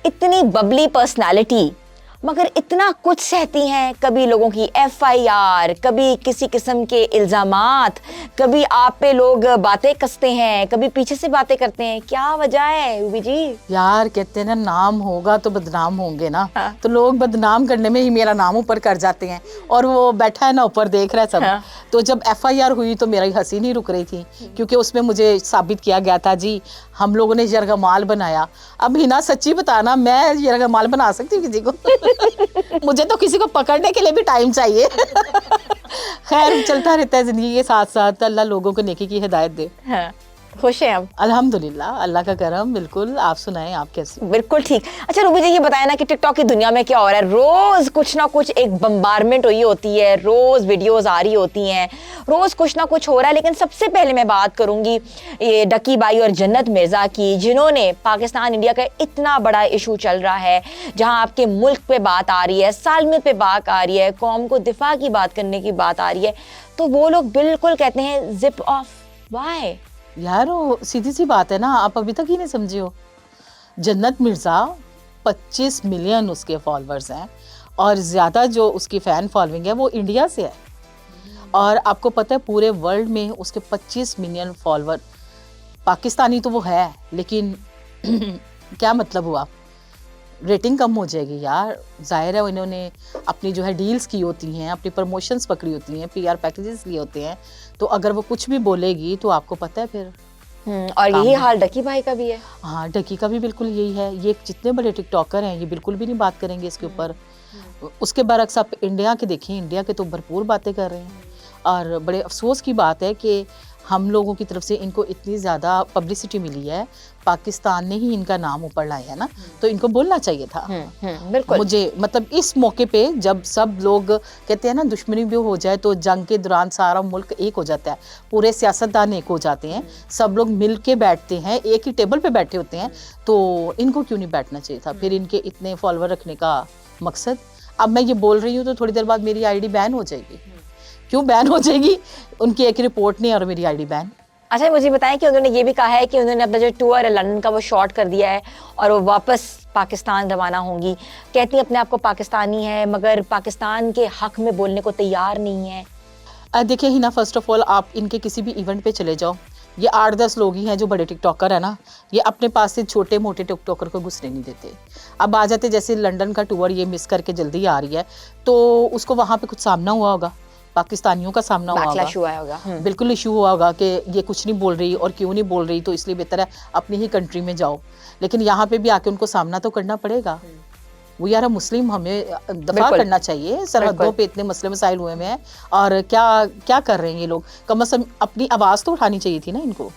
इतनी बबली पर्सनालिटी मगर इतना कुछ सहती हैं, कभी लोगों की FIR, कभी किसी किस्म के इल्ज़ामात, कभी आप पे लोग बातें कसते हैं, कभी पीछे से बातें करते हैं। क्या वजह है रूबी जी? यार कहते हैं ना, नाम होगा तो बदनाम होंगे ना। हाँ। तो लोग बदनाम करने में ही मेरा नाम ऊपर कर जाते हैं, और वो बैठा है ना ऊपर देख रहा है सब। हाँ। तो जब FIR हुई तो मेरी हंसी नहीं रुक रही थी, क्योंकि उसमें मुझे साबित किया गया था जी हम लोगों ने यरगमाल बनाया। अब हिना सच्ची बताना, मैं यरगमाल बना सकती हूँ किसी को? मुझे तो किसी को पकड़ने के लिए भी टाइम चाहिए। खैर चलता रहता है जिंदगी के साथ साथ। अल्लाह लोगों को नेकी की हिदायत दे। हाँ, खुश हैं अब? अल्हम्दुलिल्लाह, अल्लाह का करम। बिल्कुल, आप सुनाएं, आप कैसे? बिल्कुल ठीक। अच्छा रूबी जी, ये बताया ना कि टिकटॉक की दुनिया में क्या हो रहा है। रोज कुछ ना कुछ एक बम्बारमेंट हुई होती है, रोज वीडियोस आ रही होती हैं, रोज कुछ ना कुछ हो रहा है। लेकिन सबसे पहले मैं बात करूंगी ये डकी बाई और जन्नत मिर्जा की, जिन्होंने पाकिस्तान इंडिया का इतना बड़ा इशू चल रहा है, जहां आपके मुल्क पे बात आ रही है, सालमियत पे बात आ रही है, कौम को दिफा की बात करने की बात आ रही है, तो वो लोग बिल्कुल कहते हैं जिप ऑफ। व्हाई? यार वो सीधी सी बात है ना, आप अभी तक ही नहीं समझे हो। जन्नत मिर्ज़ा 25 मिलियन उसके फॉलोअर्स हैं, और ज़्यादा जो उसकी फ़ैन फॉलोइंग है वो इंडिया से है। और आपको पता है पूरे वर्ल्ड में उसके 25 मिलियन फॉलोअर। पाकिस्तानी तो वो है, लेकिन क्या मतलब हुआ, रेटिंग कम हो जाएगी यार। जाहिर है इन्होंने अपनी जो है डील्स की होती हैं, अपनी प्रमोशंस पकड़ी होती हैं, PR पैकेजेस लिए होते हैं, तो अगर वो कुछ भी बोलेगी तो आपको पता है फिर। और यही हाल डकी भाई का भी है। हाँ, डकी का भी बिल्कुल यही है। ये जितने बड़े टिकटॉकर हैं ये बिल्कुल भी नहीं बात करेंगे इसके ऊपर। उसके बरक्स आप इंडिया के देखिए, इंडिया के तो भरपूर बातें कर रहे हैं। और बड़े अफसोस की बात है कि हम लोगों की तरफ से इनको इतनी ज़्यादा पब्लिसिटी मिली है, पाकिस्तान ने ही इनका नाम ऊपर लाया है ना, तो इनको बोलना चाहिए था। बिल्कुल। मुझे मतलब इस मौके पे जब सब लोग कहते हैं ना दुश्मनी भी हो जाए तो जंग के दौरान सारा मुल्क एक हो जाता है, पूरे सियासतदान एक हो जाते हैं, सब लोग मिल के बैठते हैं, एक ही टेबल पे बैठे होते हैं, तो इनको क्यों नहीं बैठना चाहिए था? फिर इनके इतने फॉलोअर रखने का मकसद। अब मैं ये बोल रही हूँ तो थोड़ी देर बाद मेरी ID बैन हो जाएगी। क्यों बैन हो जाएगी? उनकी एक रिपोर्ट नहीं और मेरी ID बैन। अच्छा, मुझे बताएं कि उन्होंने ये भी कहा है कि उन्होंने अपना जो टूर है लंदन का वो शॉर्ट कर दिया है और वो वापस पाकिस्तान रवाना होंगी। कहती हैं अपने आप को पाकिस्तानी है, मगर पाकिस्तान के हक में बोलने को तैयार नहीं है। देखिए हिना, फर्स्ट ऑफ ऑल आप इनके किसी भी इवेंट पे चले जाओ, ये 8-10 लोग ही हैं जो बड़े टिकटॉकर है ना, ये अपने पास से छोटे मोटे टिकटॉकर को घुसने नहीं देते। अब आ जाते, जैसे लंदन का टूर ये मिस करके जल्दी आ रही है, तो उसको वहाँ पे कुछ सामना हुआ होगा, पाकिस्तानियों का सामना हुआ होगा। बिल्कुल इशू हुआ होगा कि ये कुछ नहीं बोल रही और क्यों नहीं बोल रही, तो इसलिए बेहतर है अपनी ही कंट्री में जाओ। लेकिन यहाँ पे भी आके उनको सामना तो करना पड़ेगा। वो यार मुस्लिम, हमें दफा करना चाहिए। सरहदों पे इतने मसले मसाइल हुए हैं, और क्या क्या कर रहे हैं ये लोग? कम से कम अपनी आवाज़ तो उठानी चाहिए थी ना इनको।